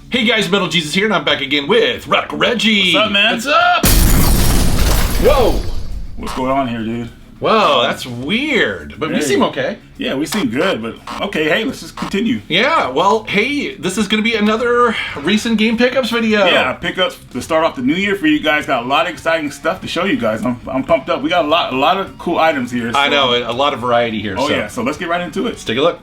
Hey guys, Metal Jesus here, and I'm back again with Radical Reggie. What's up, man? What's up? Whoa! What's going on here, dude? Whoa, that's weird. But we seem okay. Yeah, we seem good, but okay, hey, let's just continue. Yeah, well, hey, this is going to be another recent game pickups video. Yeah, pickups to start off the new year for you guys. Got a lot of exciting stuff to show you guys. I'm pumped up. We got a lot of cool items here. So. I know, a lot of variety here. Oh, yeah, so let's get right into it. Let's take a look.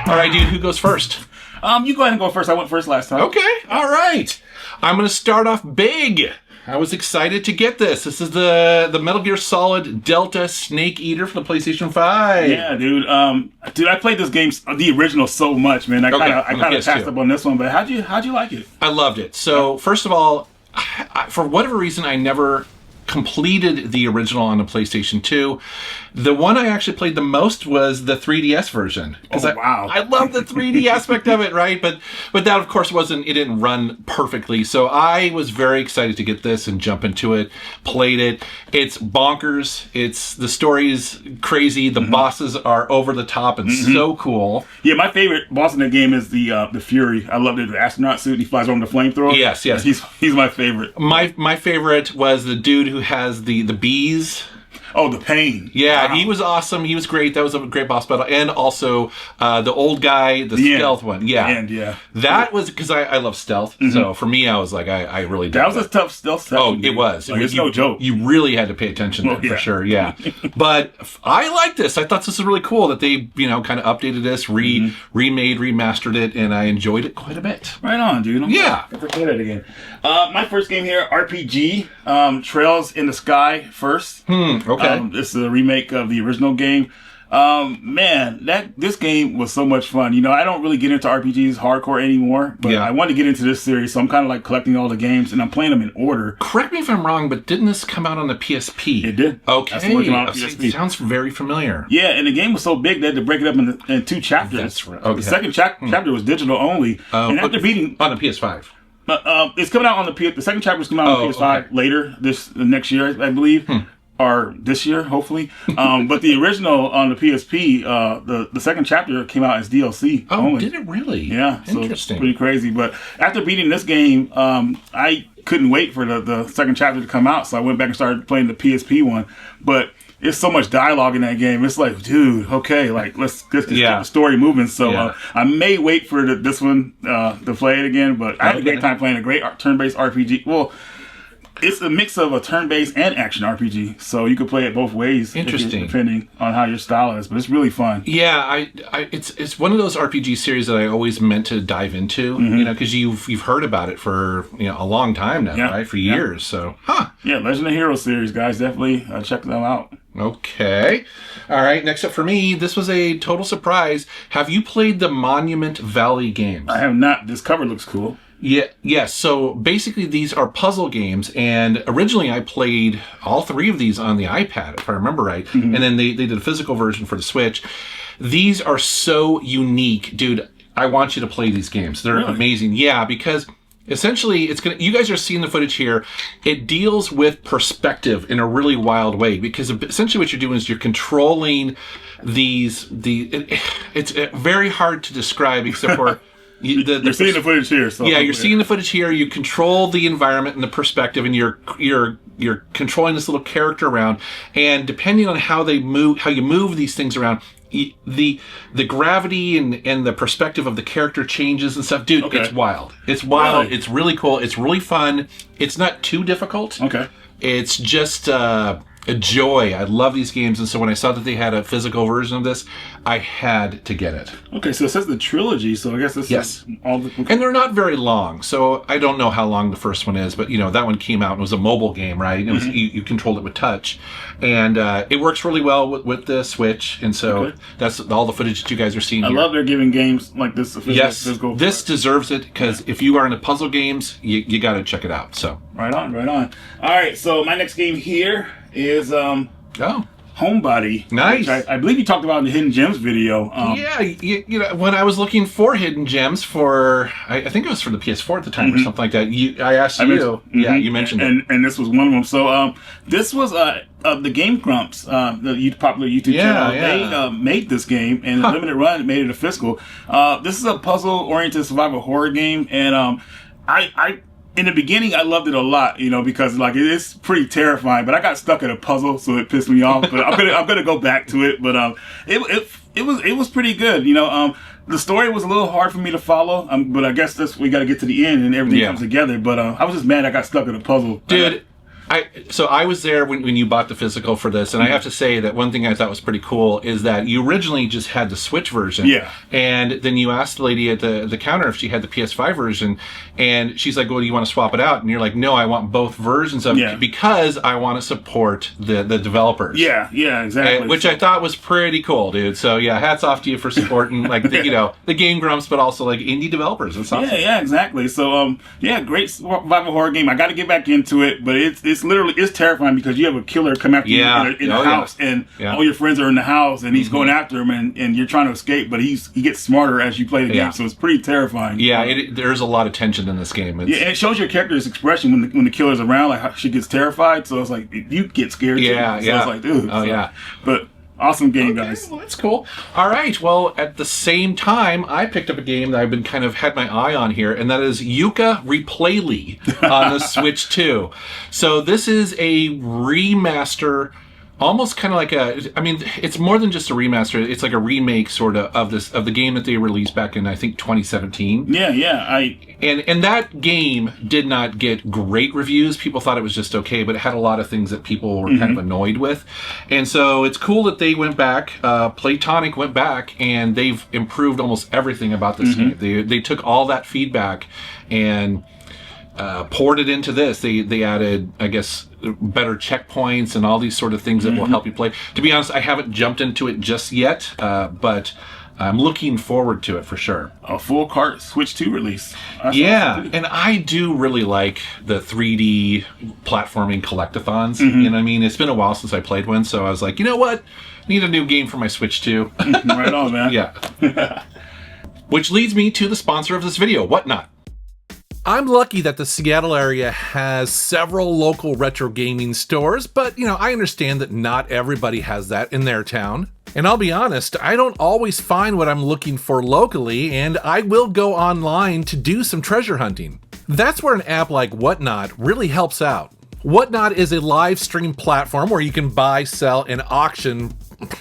All right, dude, who goes first? You go ahead and go first. I went first last time. Okay, all right. I'm going to start off big. I was excited to get this. This is the Metal Gear Solid Delta Snake Eater for the PlayStation 5. Yeah, dude. I played this game, the original, so much, man. I kind of passed up on this one, but how'd you like it? I loved it. So, first of all, for whatever reason, I never completed the original on the PlayStation 2. The one I actually played the most was the 3DS version. Oh, wow. I love the 3D aspect of it, right? But that, of course, it didn't run perfectly. So I was very excited to get this and jump into it, played it. It's bonkers. The story's crazy. The bosses are over the top and so cool. Yeah, my favorite boss in the game is the Fury. I loved it. The astronaut suit. He flies around the flamethrower. Yes. He's my favorite. My favorite was the dude who has the bees. Oh, the Pain. Yeah, wow. He was awesome. He was great. That was a great boss battle. And also the old guy, the stealth one. Yeah. Yeah. That was, because I love stealth. So for me, I was like, I really did. That was a tough stealth section. Oh, it was. Like, it's no joke. You really had to pay attention to it, for sure. Yeah. But I like this. I thought this was really cool that they, kind of updated this, remade, remastered it, and I enjoyed it quite a bit. Right on, dude. Yeah. Let's play that again. My first game here, RPG, Trails in the Sky first. Okay. This is a remake of the original game. Man, this game was so much fun. I don't really get into RPGs hardcore anymore, but I wanted to get into this series, so I'm kind of like collecting all the games, and I'm playing them in order. Correct me if I'm wrong, but didn't this come out on the PSP? It did. Okay. That's what came out on PSP. It sounds very familiar. Yeah, and the game was so big they had to break it up in two chapters. That's right. Okay. The second chapter was digital only, and after beating on the PS5. It's coming out on the second chapter is coming out on the PS5 later next year, I believe. Or this year, hopefully. But the original on the PSP, the second chapter came out as DLC. Oh, only. Did it really? Yeah. Interesting. So pretty crazy. But after beating this game, I couldn't wait for the second chapter to come out, so I went back and started playing the PSP one. But there's so much dialogue in that game. It's like, dude, okay, like let's get the story moving. So I may wait for this one to play it again. But I had a great time playing a great turn-based RPG. Well, it's a mix of a turn-based and action RPG, so you could play it both ways. Interesting, depending on how your style is. But it's really fun. Yeah, it's one of those RPG series that I always meant to dive into. Because you've heard about it for a long time now, right? For years. So, yeah, Legend of Heroes series, guys, definitely check them out. Okay. All right. Next up for me, this was a total surprise. Have you played the Monument Valley games? I have not. This cover looks cool. Yeah, yes. So basically, these are puzzle games, and originally I played all three of these on the iPad, if I remember right. And then they did a physical version for the Switch. These are so unique, dude. I want you to play these games. They're amazing. Yeah, because essentially, you guys are seeing the footage here. It deals with perspective in a really wild way, because essentially what you're doing is you're controlling it's very hard to describe, except for. You're seeing the footage here. So yeah, you're seeing the footage here. You control the environment and the perspective, and you're controlling this little character around. And depending on how you move these things around, the gravity and the perspective of the character changes and stuff. Dude, it's wild. It's wild. Really? It's really cool. It's really fun. It's not too difficult. Okay. It's just a joy. I love these games, and so when I saw that they had a physical version of this, I had to get it. Okay, so it says the trilogy, so I guess this is all the... And they're not very long, so I don't know how long the first one is, but that one came out and it was a mobile game, right? It was you controlled it with touch, and it works really well with the Switch, and so that's all the footage that you guys are seeing here. I love they're giving games like this. Physical. This deserves it, because if you are into puzzle games, you got to check it out. So right on. All right, so my next game here is Homebody. Nice. Which I believe you talked about in the Hidden Gems video. Yeah, you know, when I was looking for Hidden Gems for, I think it was for the PS4 at the time or something like that, I asked you. Yeah, you mentioned it. And this was one of them. So this was the Game Grumps, the popular YouTube channel. They made this game, and in limited run, made it a physical. This is a puzzle-oriented survival horror game, and I in the beginning, I loved it a lot, you know, because like it's pretty terrifying. But I got stuck at a puzzle, so it pissed me off. But I'm gonna go back to it. But it was pretty good, you know. The story was a little hard for me to follow, but I guess we got to get to the end and everything comes together. But I was just mad I got stuck at a puzzle, dude. So I was there when you bought the physical for this, and I have to say that one thing I thought was pretty cool is that you originally just had the Switch version, and then you asked the lady at the counter if she had the PS5 version, and she's like, "Well, do you want to swap it out?" And you're like, "No, I want both versions of it because I want to support the developers." Yeah, exactly. Which I thought was pretty cool, dude. So yeah, hats off to you for supporting like the, you know, the Game Grumps, but also like indie developers. That's awesome. Yeah, exactly. So great survival horror game. I got to get back into it, but it's literally terrifying because you have a killer come after you in the house, and all your friends are in the house, and he's going after him, and you're trying to escape, but he gets smarter as you play the game, so it's pretty terrifying. Yeah, there's a lot of tension in this game. And it shows your character's expression when the killer's around, like how she gets terrified. So it's like you get scared. So it's like, dude. But awesome game, guys. Well, that's cool. All right. Well, at the same time, I picked up a game that I've been kind of had my eye on here, and that is Yooka-Re-Playlee on the Switch 2. So this is a remaster, almost kind of like it's more than just a remaster. It's like a remake sort of the game that they released back in, I think, 2017. And that game did not get great reviews. People thought it was just okay, but it had a lot of things that people were kind of annoyed with. And so it's cool that they went back, Playtonic went back, and they've improved almost everything about this game. They took all that feedback and poured it into this. They added, I guess, better checkpoints and all these sort of things that will help you play. To be honest, I haven't jumped into it just yet, but I'm looking forward to it for sure. A full cart Switch 2 release. And I do really like the 3D platforming collectathons. You know what I mean? It's been a while since I played one, so I was like, you know what? I need a new game for my Switch 2. Right on, man. Yeah. Which leads me to the sponsor of this video, Whatnot. I'm lucky that the Seattle area has several local retro gaming stores, but, you know, I understand that not everybody has that in their town. And I'll be honest, I don't always find what I'm looking for locally, and I will go online to do some treasure hunting. That's where an app like Whatnot really helps out. Whatnot is a live stream platform where you can buy, sell, and auction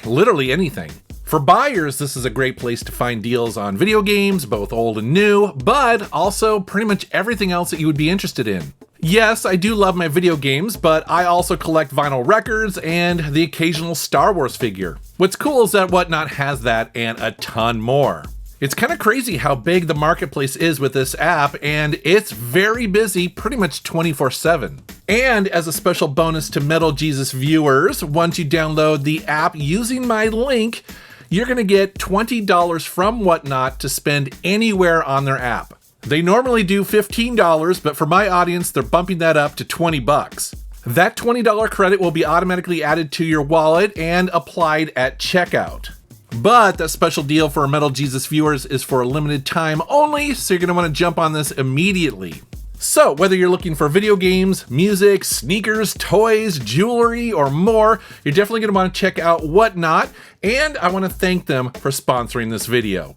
literally anything. For buyers, this is a great place to find deals on video games, both old and new, but also pretty much everything else that you would be interested in. Yes, I do love my video games, but I also collect vinyl records and the occasional Star Wars figure. What's cool is that Whatnot has that and a ton more. It's kind of crazy how big the marketplace is with this app, and it's very busy pretty much 24/7. And as a special bonus to Metal Jesus viewers, once you download the app using my link, you're going to get $20 from Whatnot to spend anywhere on their app. They normally do $15, but for my audience, they're bumping that up to $20. That $20 credit will be automatically added to your wallet and applied at checkout. But that special deal for Metal Jesus viewers is for a limited time only, so you're going to want to jump on this immediately. So, whether you're looking for video games, music, sneakers, toys, jewelry, or more, you're definitely going to want to check out Whatnot, and I want to thank them for sponsoring this video.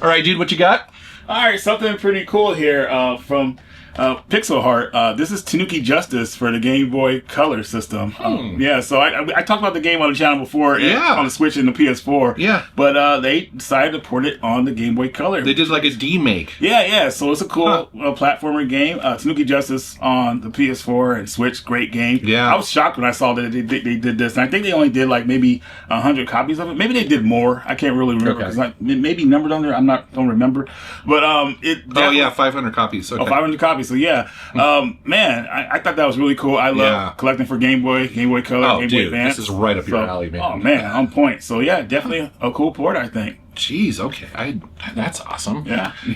All right, dude, what you got? All right, something pretty cool here from Pixel Heart. This is Tanuki Justice for the Game Boy Color system. So I talked about the game on the channel before on the Switch and the PS4. But they decided to port it on the Game Boy Color. They did like a demake. So it's a cool platformer game. Tanuki Justice on the PS4 and Switch, great game. I was shocked when I saw that they did this. And I think they only did like maybe 100 copies of it. Maybe they did more. I can't really remember. It's maybe numbered on there. Don't remember. But 500 copies. Okay. 500 copies. So man, I thought that was really cool. I love collecting for Game Boy Color, Game Boy Advance. This is right up your alley, man. Oh man, on point. So yeah, definitely a cool port, I think. Jeez, okay. That's awesome.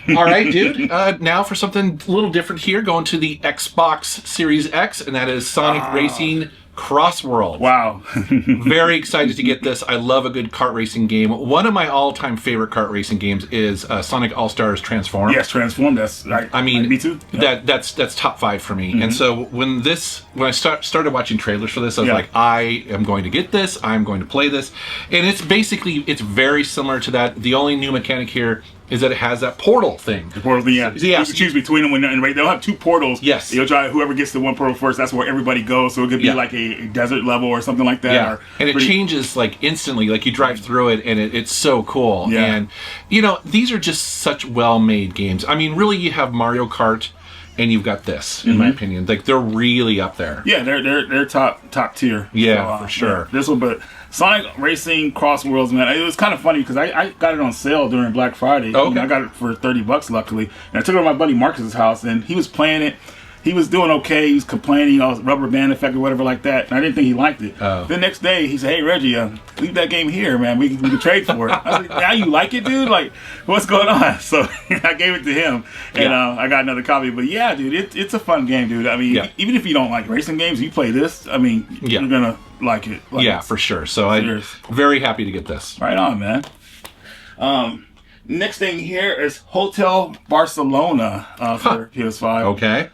All right, dude. Now for something a little different here, going to the Xbox Series X, and that is Sonic Racing CrossWorlds. Wow. Very excited to get this. I love a good kart racing game. One of my all-time favorite kart racing games is Sonic All-Stars Transform. Yes, Transform. That's I mean, me too. Yep. That's top 5 for me. And so when I started watching trailers for this, I was like, I am going to get this. I'm going to play this. And it's very similar to that. The only new mechanic here is that it has that portal thing. The portal thing, yeah. You can choose between them, and they'll have 2 portals. Yes. You'll try whoever gets to one portal first. That's where everybody goes. So it could be like a desert level or something like that. Yeah. And it changes like instantly. Like you drive through it, and it's so cool. Yeah. And these are just such well-made games. I mean, really, you have Mario Kart, and you've got this, in my opinion. Like they're really up there. Yeah, they're top tier. Yeah, so, for sure. Yeah, this one, but Sonic Racing CrossWorlds, man, it was kind of funny because I got it on sale during Black Friday. Oh, okay. I got it for $30, luckily. And I took it to my buddy Marcus's house, and he was playing it. He was doing okay. He was complaining, rubber band effect or whatever like that. And I didn't think he liked it. Oh. The next day, he said, "Hey, Reggie, leave that game here, man. We can trade for it." I was like, "Now you like it, dude? Like, what's going on?" So I gave it to him, and I got another copy. But yeah, dude, it's a fun game, dude. I mean, even if you don't like racing games, you play this, I mean, you're going to like it. Like, for sure. So I'm very happy to get this. Right on, man. Next thing here is Hotel Barcelona for PS5. Okay.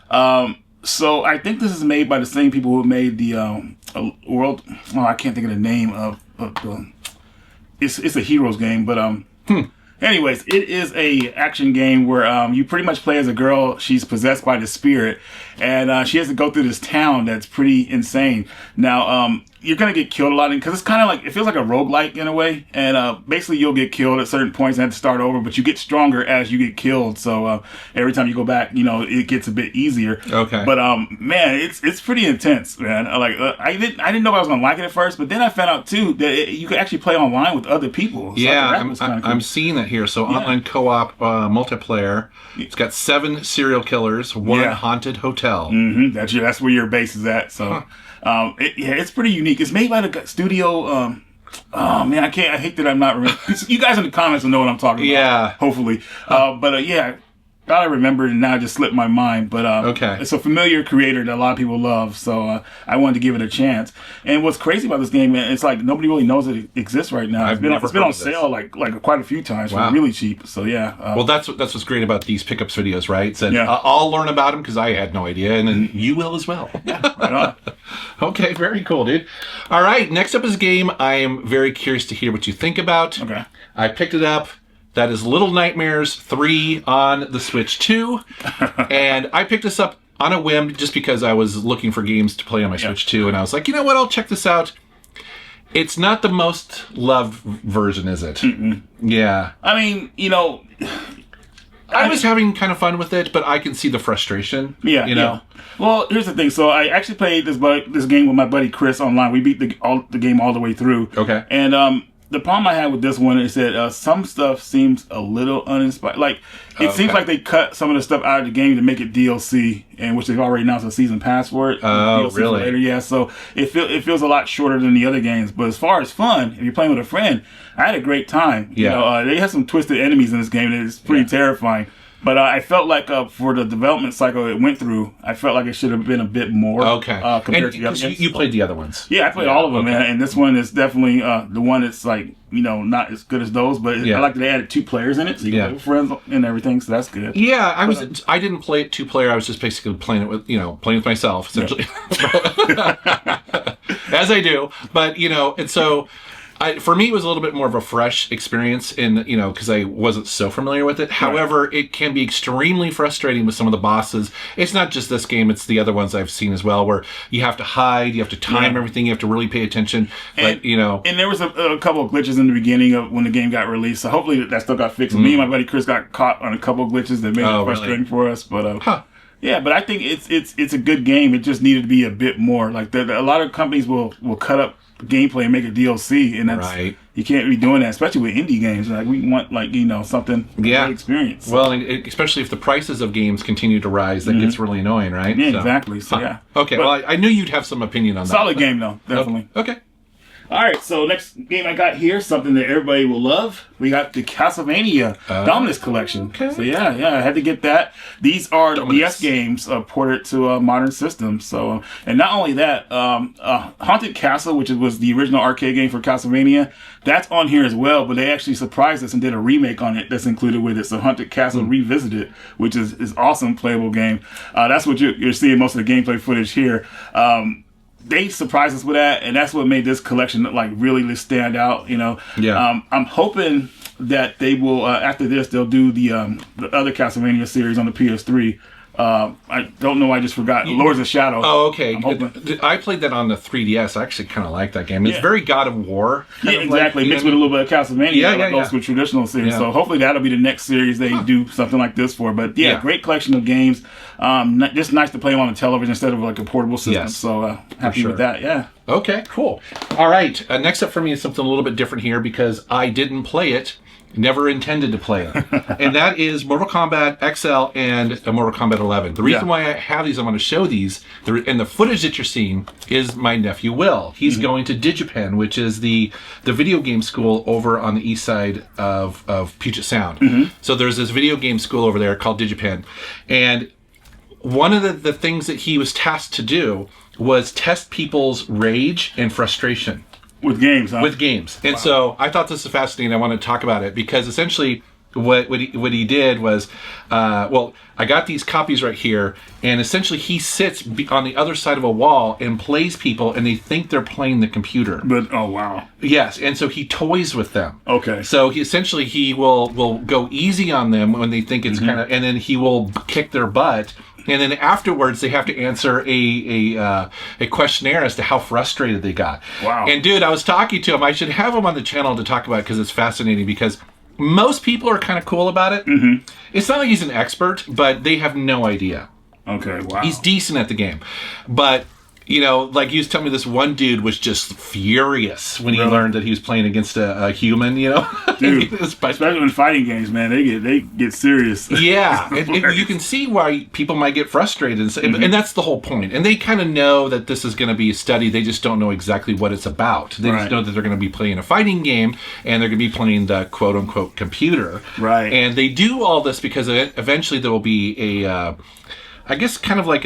So I think this is made by the same people who made the World. Well, I can't think of the name of it's a Heroes game, but anyways, it is a action game where you pretty much play as a girl. She's possessed by the spirit, and she has to go through this town that's pretty insane. Now, you're going to get killed a lot because it's kind of like, it feels like a roguelike in a way. And basically you'll get killed at certain points and have to start over, but you get stronger as you get killed. So every time you go back, it gets a bit easier. Okay. But man, it's pretty intense, man. Like I didn't know I was going to like it at first, but then I found out too that you could actually play online with other people. So I'm seeing that here. So online co-op multiplayer. It's got 7 serial killers, 1 haunted hotel. Mm-hmm. That's where your base is at. So. It's pretty unique. It's made by the studio. Oh man, I hate that I'm not remembering. You guys in the comments will know what I'm talking about. Yeah. Hopefully. Thought I remembered and now it just slipped my mind. But it's a familiar creator that a lot of people love, so I wanted to give it a chance. And what's crazy about this game, man, it's like nobody really knows it exists right now. It's been on sale like quite a few times for really cheap. So yeah. Well, that's what's great about these pickups videos, right? So I'll learn about them because I had no idea, and then you will as well. Yeah, right on. Okay, very cool, dude. All right, next up is a game I am very curious to hear what you think about. Okay. I picked it up. That is Little Nightmares 3 on the Switch 2. And I picked this up on a whim just because I was looking for games to play on my Switch 2. And I was like, you know what? I'll check this out. It's not the most loved version, is it? Mm-mm. Yeah. I mean, I was having kind of fun with it, but I can see the frustration. Yeah, Yeah. Well, here's the thing. So I actually played this game with my buddy Chris online. We beat the game all the way through. Okay. And the problem I had with this one is that some stuff seems a little uninspired. Like, it seems like they cut some of the stuff out of the game to make it DLC, and which they've already announced a season pass for it. Oh, DLC really? For later. Yeah, so it feels a lot shorter than the other games. But as far as fun, if you're playing with a friend, I had a great time. Yeah. They have some twisted enemies in this game that is pretty terrifying. But I felt like for the development cycle it went through, I felt like it should have been a bit more. Okay. Compared to the other games. You played the other ones. Yeah, I played all of them, man. And this one is definitely the one that's like, not as good as those. But I like that they added 2 players in it, so you can play with friends and everything. So that's good. Yeah, I didn't play it 2-player. I was just basically playing it with playing with myself essentially, as I do. But and so. For me, it was a little bit more of a fresh experience because I wasn't so familiar with it. However, it can be extremely frustrating with some of the bosses. It's not just this game, it's the other ones I've seen as well, where you have to hide, you have to time everything, you have to really pay attention. And there was a couple of glitches in the beginning of when the game got released, so hopefully that still got fixed. Me and my buddy Chris got caught on a couple of glitches that made it frustrating for us. But yeah, but I think it's a good game. It just needed to be a bit more. Like a lot of companies will cut up gameplay and make a DLC, and that's you can't be doing that, especially with indie games. Like we want something great experience. Well, and especially if the prices of games continue to rise, that gets really annoying, right? Yeah, exactly. So Okay, well, I knew you'd have some opinion on that. Solid game though, definitely. Okay. All right, so next game I got here, something that everybody will love. We got the Castlevania Dominus collection. Okay. So yeah, I had to get that. These are Dominus. DS games ported to modern systems. So, and not only that, Haunted Castle, which was the original arcade game for Castlevania, that's on here as well. But they actually surprised us and did a remake on it that's included with it. So Haunted Castle Revisited, which is awesome playable game. That's what you're seeing most of the gameplay footage here. They surprised us with that, and that's what made this collection like really stand out. You know, I'm hoping that they will after this they'll do the other Castlevania series on the PS3. I don't know. I just forgot. Lords of Shadow. Oh, okay. I played that on the 3DS. I actually kind of like that game. It's very God of War. Yeah, exactly. Mixed with a little bit of Castlevania. Goes with traditional series. So hopefully that'll be the next series they do something like this for. But great collection of games. Just nice to play them on the television instead of like a portable system. Yes, so happy with that. Yeah. Okay, cool. All right. Next up for me is something a little bit different here because I didn't play it. Never intended to play it. And that is Mortal Kombat XL and Mortal Kombat 11. The reason why I have these, I'm going to show these, and the footage that you're seeing is my nephew Will. He's going to Digipen, which is the video game school over on the east side of Puget Sound. So there's this video game school over there called Digipen. And one of the things that he was tasked to do was test people's rage and frustration. With games, huh? With games. And so I thought this was fascinating. I want to talk about it because essentially what he did was, I got these copies right here, and essentially he sits on the other side of a wall and plays people, and they think they're playing the computer. But, oh, wow. Yes, and so he toys with them. Okay. So he will go easy on them when they think it's kind of, and then he will kick their butt. And then afterwards, they have to answer a questionnaire as to how frustrated they got. Wow. And dude, I was talking to him. I should have him on the channel to talk about it because it's fascinating because most people are kind of cool about it. It's not like he's an expert, but they have no idea. Okay, wow. He's decent at the game. But, you know, like he was telling me this one dude was just furious when he learned that he was playing against a human, you know? Dude, especially in fighting games, man, they get serious. Yeah, and you can see why people might get frustrated. And that's the whole point. And they kind of know that this is going to be a study. They just don't know exactly what it's about. They just know that they're going to be playing a fighting game, and they're going to be playing the quote-unquote computer. Right. And they do all this because eventually there will be I guess kind of like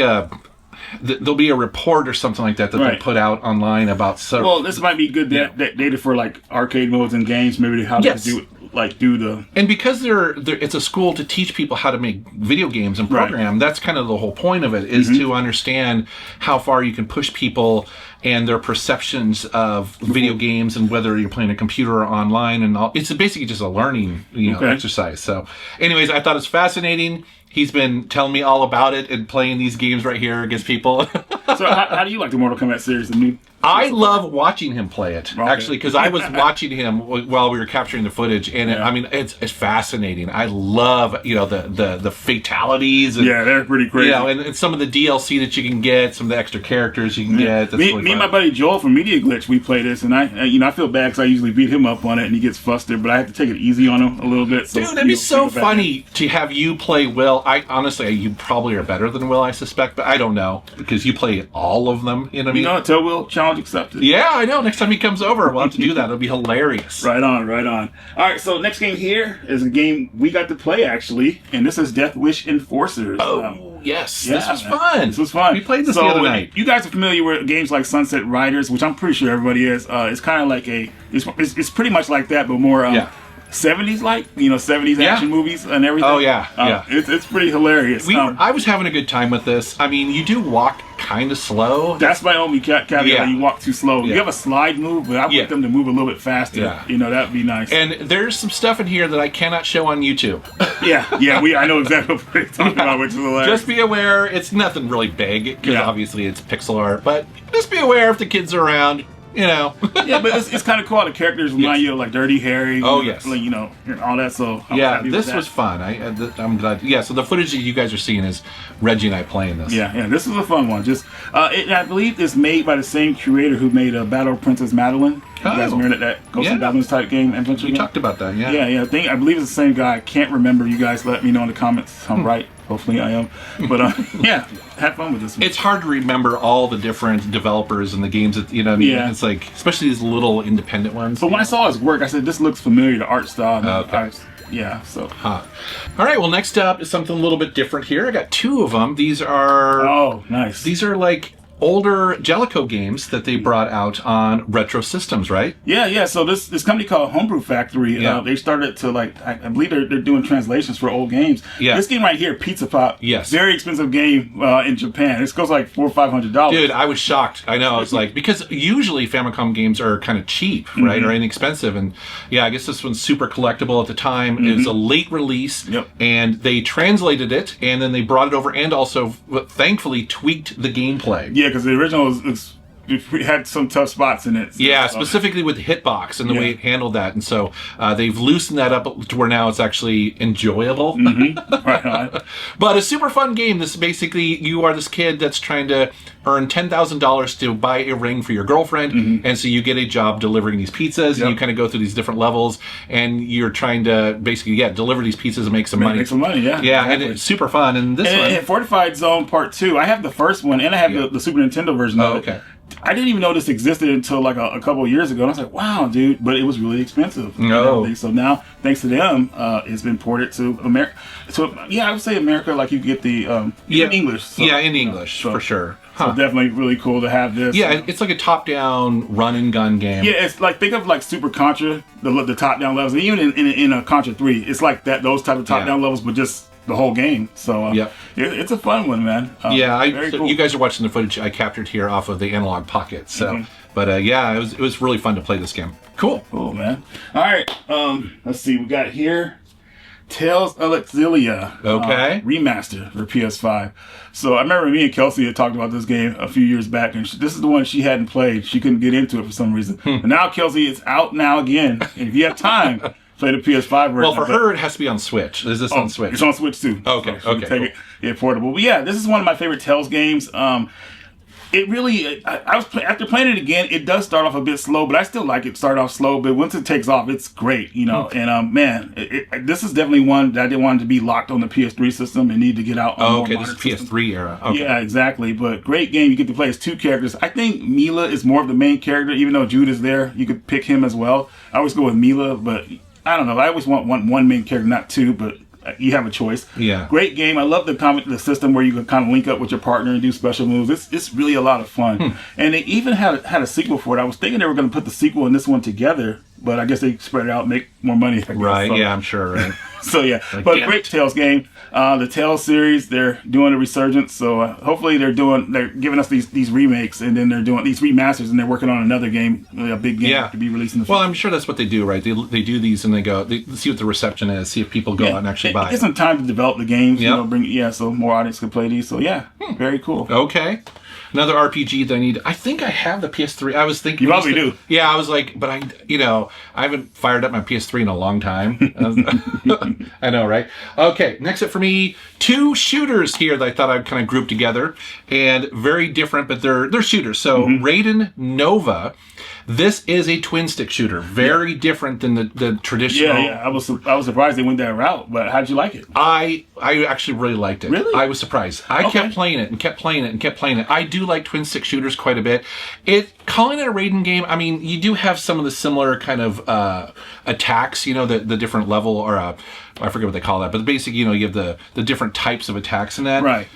there'll be a report or something like that they'll put out online about. Well, this might be good data for like arcade modes and games, maybe how to do the. And because it's a school to teach people how to make video games and program. That's kind of the whole point of it is to understand how far you can push people and their perceptions of video games and whether you're playing a computer or online and all. It's basically just a learning exercise. So, anyways, I thought it's fascinating. He's been telling me all about it and playing these games right here against people. So how do you like the Mortal Kombat series? I love watching him play it, actually, because I was watching him while we were capturing the footage, and I mean, it's fascinating. I love, the fatalities. And, they're pretty crazy. And some of the DLC that you can get, some of the extra characters you can get. That's me and my buddy Joel from Media Glitch, we play this, and I feel bad because I usually beat him up on it, and he gets flustered, but I have to take it easy on him a little bit. So, dude, that'd be so funny to have you play Will. Honestly, you probably are better than Will, I suspect, but I don't know, because you play all of them, you know what I mean? Tell Will, challenge accepted. Yeah, I know. Next time he comes over, we'll have to do that. It'll be hilarious. Right on. All right, so next game here is a game we got to play, actually, and this is Deathwish Enforcers. Oh, yes. Yeah, this was fun. We played this the other night. You guys are familiar with games like Sunset Riders, which I'm pretty sure everybody is. It's kind of like it's pretty much like that, but more 70s 70s action movies and everything. Oh, yeah. It's pretty hilarious. I was having a good time with this. I mean, you do walk kind of slow. That's my only caveat. You walk too slow. You have a slide move, but I want them to move a little bit faster. That would be nice. And there's some stuff in here that I cannot show on YouTube. I know exactly what we're talking about, which is hilarious. Just be aware, it's nothing really big, because obviously it's pixel art, but just be aware if the kids are around. But it's kind of cool. The characters remind you of like Dirty Harry. Oh yes, and all that. So this was fun. I'm glad. Yeah, so the footage that you guys are seeing is Reggie and I playing this. Yeah, this was a fun one. Just I believe it's made by the same curator who made Battle Princess Madeline. You guys remember that Ghost and Goblins type game, adventure game? We talked about that, yeah. Yeah. I believe it's the same guy. I can't remember. You guys let me know in the comments. I'm right. Hopefully I am. But yeah, have fun with this one. It's hard to remember all the different developers and the games that, you know what I mean? Yeah. It's like, especially these little independent ones. But when I saw his work, I said, this looks familiar, the art style. Okay. So. All right, well, next up is something a little bit different here. I got two of them. These are... Oh, nice. These are like older Jellico games that they brought out on retro systems, right? Yeah. So this company called Homebrew Factory, they started to I believe they're doing translations for old games. Yeah. This game right here, Pizza Pop. Yes. Very expensive game in Japan. This goes like $400 or $500. Dude, I was shocked. I know. It's like, because usually Famicom games are kind of cheap, right? Or inexpensive. And yeah, I guess this one's super collectible at the time. It was a late release. Yep. And they translated it and then they brought it over and also, thankfully, tweaked the gameplay. Yeah, because the original it had some tough spots in it. So, yeah, specifically with the hitbox and the way it handled that. And so they've loosened that up to where now it's actually enjoyable. Right on. But a super fun game. This is basically, you are this kid that's trying to earn $10,000 to buy a ring for your girlfriend. And so you get a job delivering these pizzas. And you kind of go through these different levels. And you're trying to basically, deliver these pizzas and make some money. Make some money, yeah. Yeah, exactly. and it's super fun. And this one... And Fortified Zone Part 2, I have the first one, and I have the Super Nintendo version of it. Okay. I didn't even know this existed until like a couple of years ago. And I was like, wow, dude. But it was really expensive. No. So now, thanks to them, it's been ported to America. So, yeah, I would say America, like you get the in English. So, in English, for sure. So definitely really cool to have this. Yeah, it's like a top-down run-and-gun game. Yeah, it's like, think of like Super Contra, the top-down levels. And even in a Contra 3, it's like those type of top-down levels, but just the whole game. So it's a fun one, man. Very cool. You guys are watching the footage I captured here off of the Analog Pocket. So, but it was really fun to play this game. Cool, man. All right, let's see. We got here Tales of Xillia, remastered for PS5. So I remember me and Kelsey had talked about this game a few years back, and this is the one she hadn't played. She couldn't get into it for some reason. But now, Kelsey, it's out now again. And if you have time, play the PS5 version. Well, for her, it has to be on Switch. Is this on Switch? It's on Switch too. Okay, so take it portable. But yeah, this is one of my favorite Tales games. It really, I was after playing it again. It does start off a bit slow, but I still like it. Start off slow, but once it takes off, it's great, you know. And man, this is definitely one that I didn't want it to be locked on the PS3 system and need to get out. On this is PS3 era. Okay. Yeah, exactly. But great game. You get to play as two characters. I think Mila is more of the main character, even though Jude is there. You could pick him as well. I always go with Mila, but I don't know. I always want one main character, not two, but you have a choice. Yeah. Great game. I love the system where you can kind of link up with your partner and do special moves. It's really a lot of fun. And they even had a sequel for it. I was thinking they were going to put the sequel and this one together, but I guess they spread it out and make more money. Right. So, yeah, I'm sure. Right. So yeah, but great Tales game. The Tales series, they're doing a resurgence. So hopefully they're giving us these remakes, and then they're doing these remasters, and they're working on another game, a big game to be released in the future. Well, I'm sure that's what they do, right? They do these and they see what the reception is, see if people go out and actually buy it. Get some time to develop the games, so more audience can play these. So yeah, very cool. Okay. Another RPG that I need. I think I have the PS3. I was thinking you probably do. Yeah, I was like, but I haven't fired up my PS3 in a long time. I know, right? Okay, next up for me, two shooters here that I thought I'd kind of group together, and very different, but they're shooters. So Raiden Nova. This is a twin stick shooter, very different than the traditional. Yeah. I was surprised they went that route, but how'd you like it? I actually really liked it. Really? I was surprised. I kept playing it and kept playing it and kept playing it. I do like twin stick shooters quite a bit. Calling it a Raiden game, I mean, you do have some of the similar kind of attacks, the different level, or I forget what they call that, but basically, you have the different types of attacks in that. Right.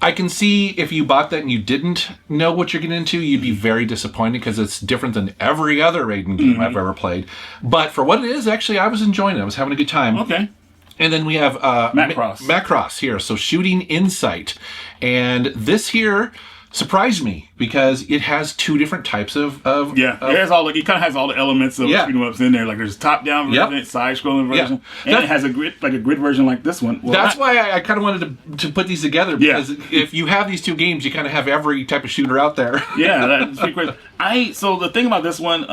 I can see if you bought that and you didn't know what you're getting into, you'd be very disappointed because it's different than every other Raiden game I've ever played. But for what it is, actually, I was enjoying it. I was having a good time. Okay. And then we have Macross here, so shooting insight. And this here surprised me because it has two different types of it has it kind of has all the elements of shooting ups in there. Like there's top down version, side scrolling version, and it has a grid version like this one. Well, that's why I kind of wanted to put these together, because if you have these two games, you kind of have every type of shooter out there. Yeah, that's pretty crazy. So the thing about this one,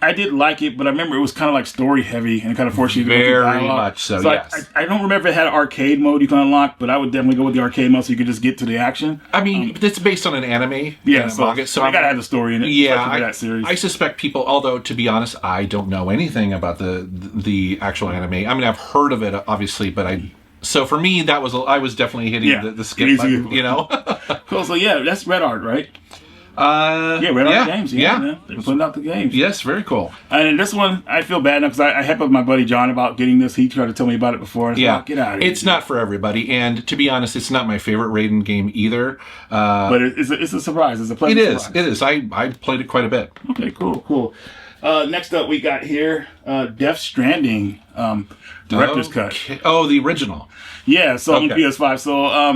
I did like it, but I remember it was kind of like story heavy and kind of forced you to go through Very dialogue. much so, yes. I don't remember if it had an arcade mode you can unlock, but I would definitely go with the arcade mode so you could just get to the action. I mean, it's based on an anime. Yeah, and a so, manga, so I gotta have the story in it. Yeah, for that series. I suspect people, although to be honest, I don't know anything about the actual anime. I mean, I've heard of it, obviously, but so for me, I was definitely hitting the skip button, you know? Cool, so yeah, that's Red Art, right? Red Art Games. Yeah. They're putting out the games. Yes, very cool. And this one, I feel bad now because I heckled my buddy John about getting this. He tried to tell me about it before. And Yeah, get out of here. it's not for everybody, and to be honest, it's not my favorite Raiden game either. But it's a surprise. It's a pleasant surprise. It is. I played it quite a bit. Okay, cool. Next up, we got here Death Stranding Director's Cut. Oh, the original. Yeah, so on PS5. So, all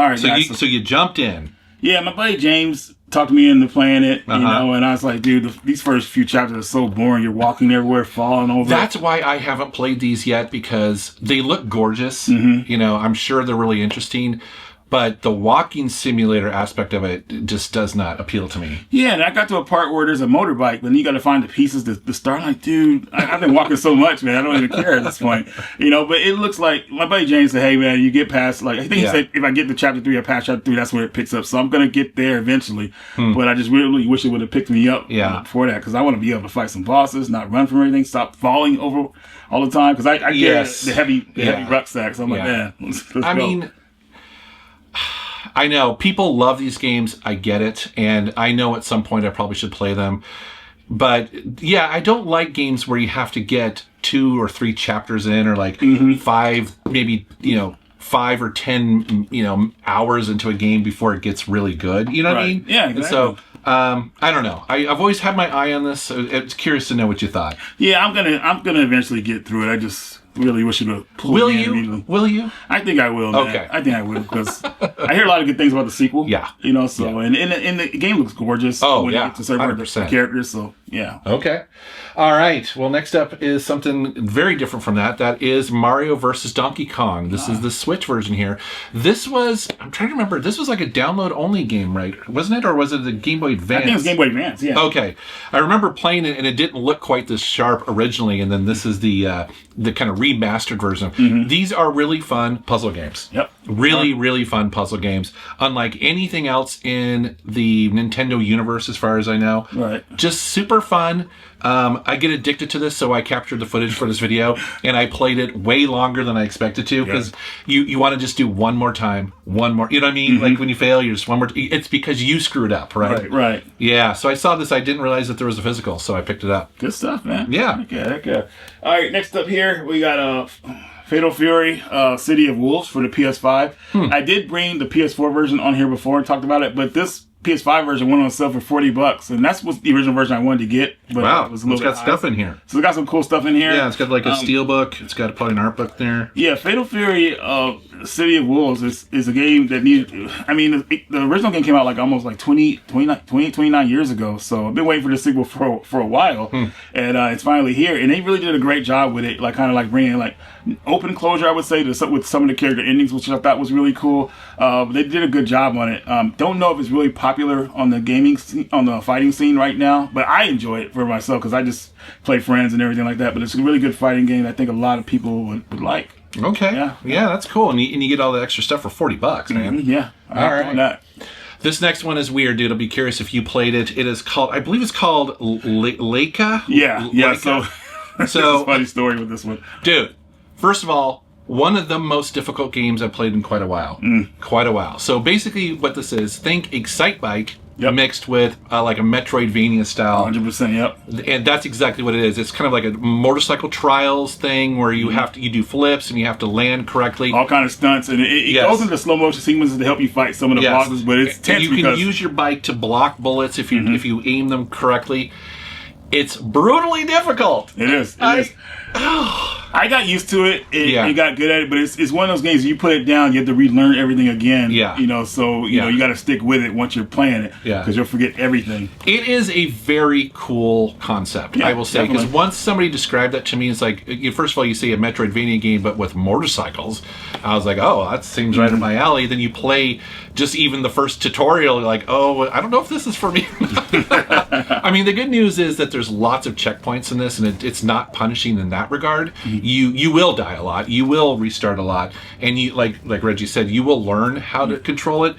right, So guys. so you jumped in. Yeah, my buddy James talked me into playing it, and I was like, dude, these first few chapters are so boring. You're walking everywhere, falling over. That's why I haven't played these yet, because they look gorgeous. I'm sure they're really interesting, but the walking simulator aspect of it just does not appeal to me. Yeah, and I got to a part where there's a motorbike, but then you got to find the pieces to start. Like, dude, I've been walking so much, man. I don't even care at this point. But it looks like my buddy James said, hey, man, you get past, like, I think he said if I get to chapter 3 or past chapter 3, that's where it picks up. So I'm going to get there eventually. But I just really wish it would have picked me up before that, because I want to be able to fight some bosses, not run from everything, stop falling over all the time, because I get the heavy rucksack. So I'm like, man, let's go. I know people love these games. I get it. And I know at some point I probably should play them. But yeah, I don't like games where you have to get 2 or 3 chapters in, or like 5, maybe, 5 or 10, hours into a game before it gets really good. You know what I mean? Yeah, exactly. And so, I don't know. I've always had my eye on this. So it's curious to know what you thought. Yeah, I'm gonna eventually get through it. I just really wish it would have pulled me in immediately. Will you? I think I will, man. Okay. I think I will, because I hear a lot of good things about the sequel. Yeah. And the game looks gorgeous. Oh, when yeah. you get to certain 100%. characters, so yeah. Okay. All right. Well, next up is something very different from that. That is Mario versus Donkey Kong. This is the Switch version here. This was, I'm trying to remember, this was like a download-only game, right? Wasn't it? Or was it the Game Boy Advance? I think it was Game Boy Advance, yeah. Okay. I remember playing it, and it didn't look quite this sharp originally, and then this is the kind of remastered version. These are really fun puzzle games. Yep. Really fun puzzle games. Unlike anything else in the Nintendo universe, as far as I know. Right. Just super fun. I get addicted to this, so I captured the footage for this video, and I played it way longer than I expected to, because you want to just do one more time, you know what I mean? Like when you fail, you're just one more. It's because you screwed up, right? Right. Yeah. So I saw this. I didn't realize that there was a physical, so I picked it up. Good stuff, man. Yeah. Okay. All right. Next up here, we got Fatal Fury, City of Wolves for the PS5. I did bring the PS4 version on here before and talked about it, but this PS5 version went on sale for $40, and that's what the original version I wanted to get. But Wow, it was a little it's got stuff in here. So it's got some cool stuff in here. Yeah, it's got like a steel book. It's got probably an art book there. Yeah, Fatal Fury, City of Wolves is a game that needed. I mean, the original game came out like almost like 29 years ago. So I've been waiting for the sequel for a while, and it's finally here. And they really did a great job with it, like kind of like bringing like open closure, I would say, with some of the character endings, which I thought was really cool. But they did a good job on it. Don't know if it's really popular on the gaming scene, on the fighting scene right now, but I enjoy it for myself because I just play friends and everything like that. But it's a really good fighting game I think a lot of people would like. Okay. Yeah, that's cool. And you get all the extra stuff for $40, man. Yeah. All right. This next one is weird, dude. I'll be curious if you played it. It is called, I believe it's called Laika. Yeah. Laika? So, funny story with this one, dude. First of all, one of the most difficult games I've played in quite a while. So basically, what this is, think Excitebike mixed with like a Metroidvania style. 100%. Yep. And that's exactly what it is. It's kind of like a motorcycle trials thing where you you do flips and you have to land correctly. All kind of stunts, and it goes into slow motion sequences to help you fight some of the bosses. But it's tense. You can use your bike to block bullets if you if you aim them correctly. It's brutally difficult. It is. I got used to it Yeah. and got good at it, but it's one of those games you put it down, you have to relearn everything again. Yeah. You know, so you know you got to stick with it once you're playing it. Yeah. Because you'll forget everything. It is a very cool concept, Yeah, I will say, because definitely. once somebody described that to me, it's like, first of all, you see a Metroidvania game, but with motorcycles. I was like, oh, that seems right up my alley. Then you play just even the first tutorial, you're like, oh, I don't know if this is for me. I mean, the good news is that there's lots of checkpoints in this, and it's not punishing in that regard. You will die a lot, you will restart a lot, and you like Reggie said, you will learn how to control it.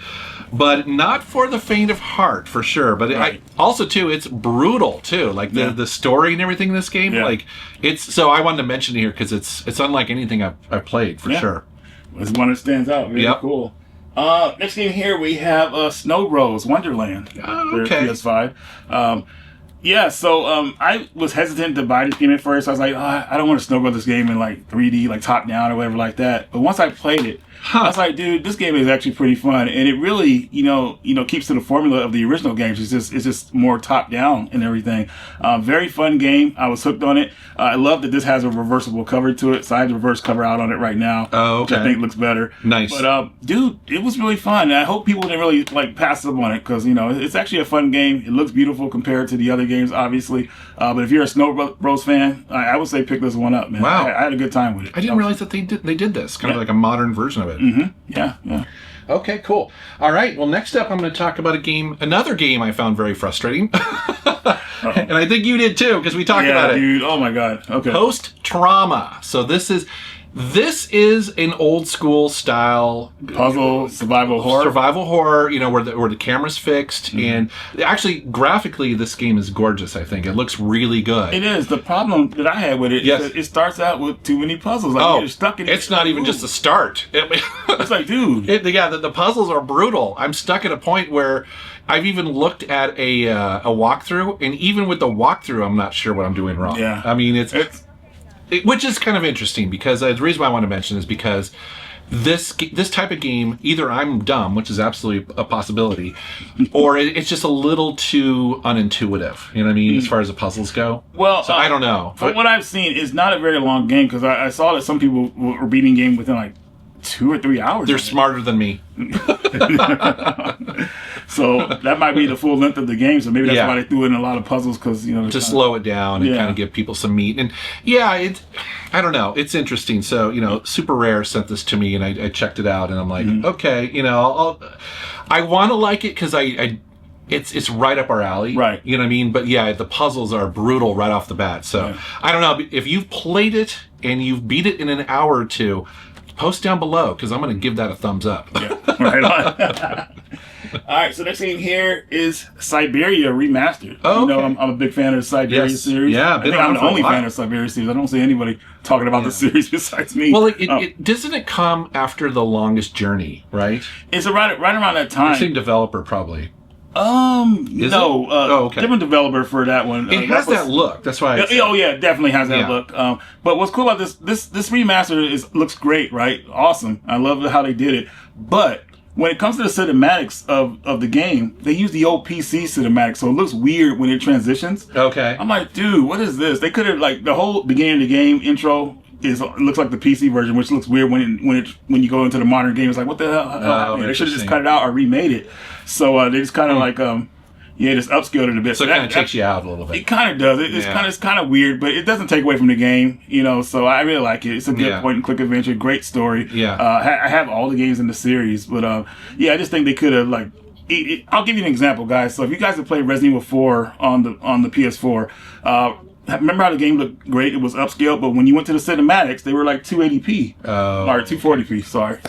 But not for the faint of heart, for sure. But also, too, it's brutal, too. Like, the story and everything in this game. Yeah. Like, it's... So I wanted to mention it here, because it's unlike anything I've played, for sure. It's one that stands out. Very cool. Next game here, we have Snowbros Wonderland for Okay. PS5. Yeah, so I was hesitant to buy this game at first. I was like, I don't want to snowboard this game in like 3D, like top down or whatever like that. But once I played it, I was like, dude, this game is actually pretty fun, and it really, you know, keeps to the formula of the original games. It's just more top down and everything. Very fun game. I was hooked on it. I love that this has a reversible cover to it, so I have the reverse cover out on it right now, which I think looks better. Nice. But dude, it was really fun. And I hope people didn't really like pass up on it because you know it's actually a fun game. It looks beautiful compared to the other games, obviously. But if you're a Snow Bros fan, I would say pick this one up, man. Wow. I had a good time with it. I didn't realize that they did this. Kind of like a modern version of it. Yeah. Okay, cool. All right, well, next up, I'm going to talk about another game I found very frustrating. And I think you did, too, because we talked about it. Dude. Oh, my God. Okay. Post-Trauma. So this is an old school style puzzle survival horror. You know, where the camera's fixed, and actually graphically this game is gorgeous. I think it looks really good. It is. The problem that I had with it is that it starts out with too many puzzles. Like you're stuck in. It's not even just a start. It's like, dude. The puzzles are brutal. I'm stuck at a point where I've even looked at a walkthrough, and even with the walkthrough, I'm not sure what I'm doing wrong. Yeah. I mean, which is kind of interesting, because the reason why I want to mention is because this type of game, either I'm dumb, which is absolutely a possibility, or it's just a little too unintuitive. You know what I mean, as far as the puzzles go. Well, so I don't know. From what I've seen, it's not a very long game, because I saw that some people were beating game within like 2 or 3 hours. They're smarter than me. So that might be the full length of the game. So maybe that's why they threw in a lot of puzzles, because you know to slow it down and kind of give people some meat. And I don't know. It's interesting. So you know, Super Rare sent this to me, and I checked it out, and I'm like, okay, you know, I want to like it because it's right up our alley. Right. You know what I mean? But yeah, the puzzles are brutal right off the bat. So I don't know if you've played it and you've beat it in an hour or two. Post down below, because I'm going to give that a thumbs up. Yeah, right on. All right, so next thing here is Syberia Remastered. Oh, okay. You know, I'm a big fan of the Syberia series. Yeah, I think I'm the only fan of Syberia series. I don't see anybody talking about the series besides me. Well, doesn't it come after The Longest Journey, right? It's right around that time. The same developer, probably. No. Okay. Different developer for that one. It has that look. That's why. It definitely has that look. But what's cool about this remaster looks great, right? Awesome. I love how they did it. But when it comes to the cinematics of the game, they use the old PC cinematics, so it looks weird when it transitions. Okay. I'm like, dude, what is this? They could have, like, the whole beginning of the game intro looks like the PC version, which looks weird when you go into the modern game. It's like, what the hell? They should have just cut it out or remade it. So they just kind of like just upscaled it a bit. So it kind of takes you out a little bit. It kind of does. It's kind of weird, but it doesn't take away from the game, you know. So I really like it. It's a good point and click adventure, great story. Yeah. I have all the games in the series, but I just think they could have like. I'll give you an example, guys. So if you guys have played Resident Evil 4 on the PS4. Remember how the game looked great? It was upscaled, but when you went to the cinematics, they were like 280p or 240p. Sorry.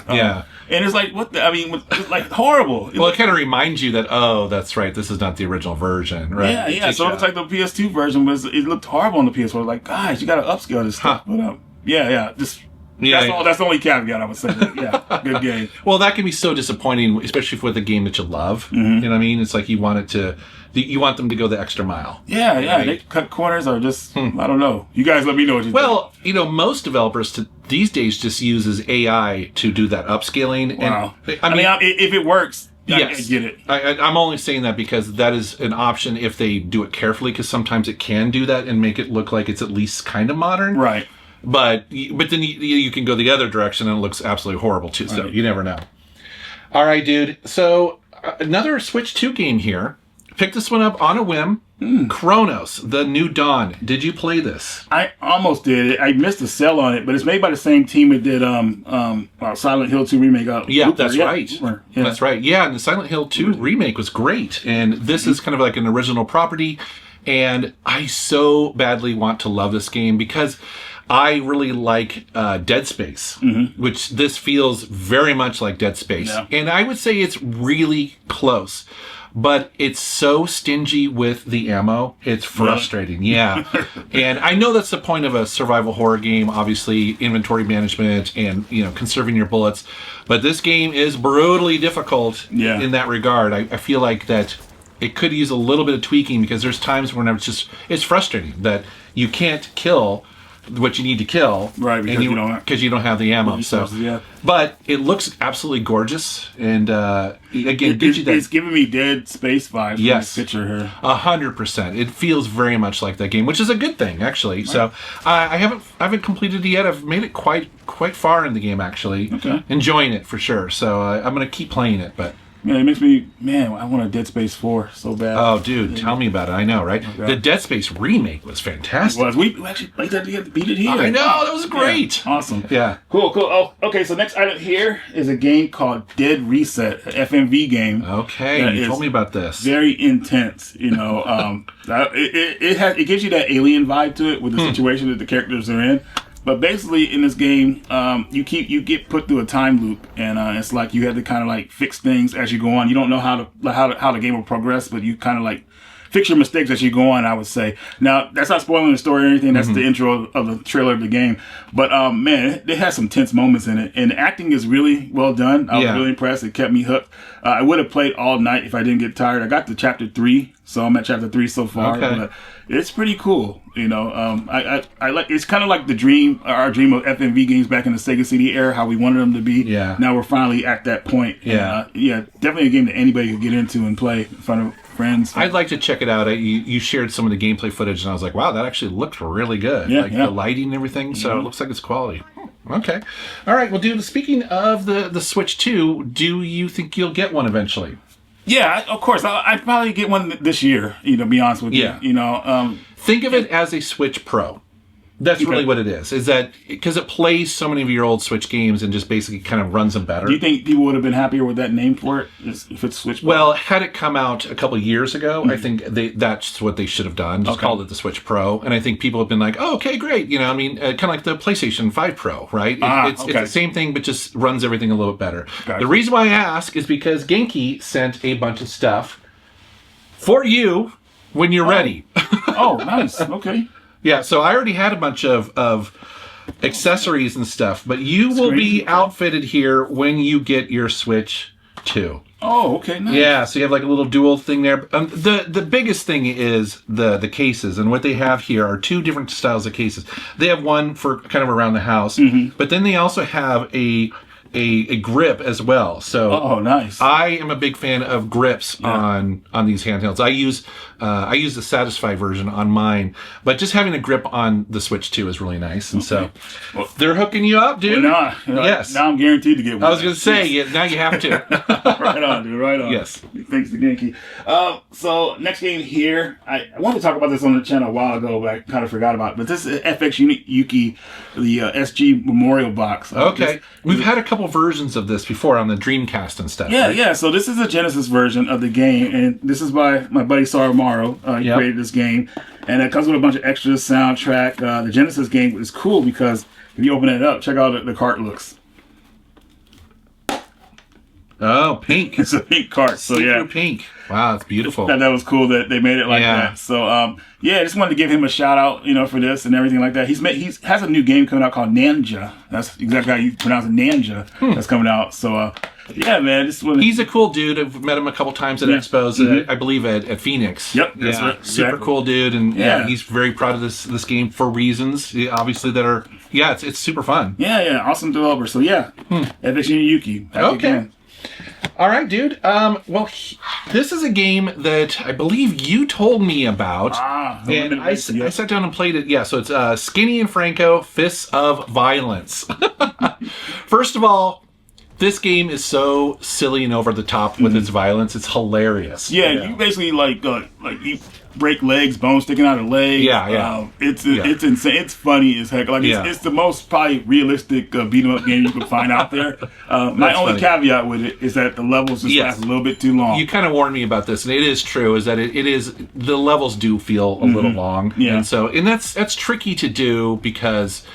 And it's like, it's like horrible. Well, it kind of reminds you that, that's right, this is not the original version, right? Yeah. So it looks like the PS2 version it looked horrible on the PS4. Like, guys, you got to upscale this stuff. But that's the only caveat I would say. Good game. Well, that can be so disappointing, especially for the game that you love. You know what I mean? It's like you want them to go the extra mile. Yeah. Right? They cut corners or just I don't know. You guys let me know what you think. Well, you know, most developers these days just uses AI to do that upscaling. Wow. And I mean, if it works. Yes. I get it. I'm only saying that because that is an option if they do it carefully, because sometimes it can do that and make it look like it's at least kind of modern. Right. But then you can go the other direction and it looks absolutely horrible too. So you never know. All right, dude. So another Switch 2 game here. Picked this one up on a whim. Kronos, The New Dawn. Did you play this? I almost did. I missed the sell on it, but it's made by the same team that did Silent Hill 2 remake. That's right. Yeah. That's right. Yeah, and the Silent Hill 2 remake was great. And this is kind of like an original property. And I so badly want to love this game because I really like Dead Space, which this feels very much like Dead Space. Yeah. And I would say it's really close. But it's so stingy with the ammo. It's frustrating. Yeah. And I know that's the point of a survival horror game, obviously, inventory management and, conserving your bullets. But this game is brutally difficult in that regard. I feel like that it could use a little bit of tweaking because there's times when it's frustrating that you can't kill what you need to kill, right? Because you don't have the ammo. But it looks absolutely gorgeous, and again, it's giving me Dead Space vibes. Yes, picture here, 100%. It feels very much like that game, which is a good thing, actually. Right. So I haven't completed it yet. I've made it quite far in the game, actually. Okay, enjoying it for sure. So I'm gonna keep playing it, but. Man, it makes me, I want a Dead Space 4 so bad. Oh, dude, tell me about it. I know, right? The Dead Space remake was fantastic. We actually played that together, beat it here. I know, that was great. Yeah, awesome. Yeah. Cool. Oh, okay, so next item here is a game called Dead Reset, an FMV game. Okay, you told me about this. Very intense, it gives you that alien vibe to it with the situation that the characters are in. But basically, in this game, you get put through a time loop, and it's like you have to kind of like fix things as you go on. You don't know how the game will progress, but you kind of like fix your mistakes as you go on, I would say. Now, that's not spoiling the story or anything. That's the intro of the trailer of the game. But man, it has some tense moments in it, and the acting is really well done. I was really impressed. It kept me hooked. I would have played all night if I didn't get tired. I got to chapter 3, so I'm at chapter 3 so far. Okay. But it's pretty cool. I like. It's kind of like our dream of FMV games back in the Sega CD era, how we wanted them to be. Yeah. Now we're finally at that point. Yeah. And, definitely a game that anybody could get into and play in front of friends. I'd like to check it out. You shared some of the gameplay footage, and I was like, wow, that actually looked really good. The lighting and everything, so it looks like it's quality. Okay. All right. Well, dude, speaking of the Switch 2, do you think you'll get one eventually? Yeah, of course. I'd probably get one this year, to be honest with you. Think of it as a Switch Pro. That's really what it is that because it plays so many of your old Switch games and just basically kind of runs them better. Do you think people would have been happier with that name for it if it's Switch Pro? Well, had it come out a couple of years ago, I think that's what they should have done. Just called it the Switch Pro. And I think people have been like, oh, okay, great. Kind of like the PlayStation 5 Pro, right? It's the same thing, but just runs everything a little bit better. Gotcha. The reason why I ask is because Genki sent a bunch of stuff for you when you're ready. Oh, nice. Okay. Yeah, so I already had a bunch of accessories and stuff, but you will be outfitted here when you get your Switch 2. Oh, okay, nice. Yeah, so you have like a little dual thing there. The biggest thing is the cases, and what they have here are two different styles of cases. They have one for kind of around the house, but then they also have a grip as well. So nice. I am a big fan of grips on these handhelds. I use the Satisfy version on mine, but just having a grip on the Switch 2 is really nice. And so they're hooking you up, dude. Well, yes. Now I'm guaranteed to get one. I was going to say, now you have to. Right on, dude. Right on. Yes. Thanks to Genki. So next game here, I wanted to talk about this on the channel a while ago, but I kind of forgot about it. But this is FX Yuki, the SG Memorial Box. Okay. We've had a couple versions of this before on the Dreamcast and stuff. Yeah, right? So this is a Genesis version of the game, and this is by my buddy Saramaru. He created this game, and it comes with a bunch of extra soundtrack. The Genesis game is cool because if you open it up, check out the cart looks. Oh, pink. It's a pink cart. So pink. Wow, it's beautiful. That was cool that they made it like that. So I just wanted to give him a shout out, for this and everything like that. He has a new game coming out called Ninja. That's exactly how you pronounce it, Ninja. That's coming out. So man, he's a cool dude. I've met him a couple times at expos. I believe at Phoenix. Yep, that's right. Super cool dude, and he's very proud of this game for reasons obviously that are it's super fun. Awesome developer. So FX Yuki. Okay. All right, dude. This is a game that I believe you told me about, and I sat down and played it. Yeah, so it's Skinny and Franko, Fists of Violence. First of all, this game is so silly and over the top with its violence. It's hilarious. Yeah, you basically like you break legs, bones sticking out of legs. Yeah. It's insane. It's funny as heck. Like it's the most probably realistic beat 'em up game you can find out there. My only caveat with it is that the levels just last a little bit too long. You kind of warned me about this, and it is true. Is that it is the levels do feel a little long, and that's tricky to do because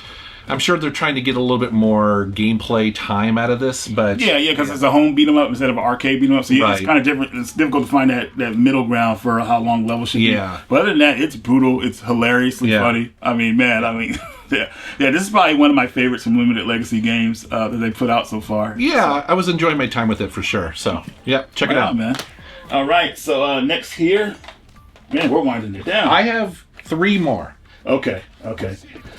I'm sure they're trying to get a little bit more gameplay time out of this, but because it's a home beat 'em up instead of an arcade beat 'em up, so it's kind of different. It's difficult to find that middle ground for how long levels should be. But other than that, it's brutal. It's hilariously funny. I mean, this is probably one of my favorites from Limited Legacy games that they put out so far. Yeah, I was enjoying my time with it for sure. So check it out, man. All right, so next here, man, we're winding it down. I have 3 more. Okay.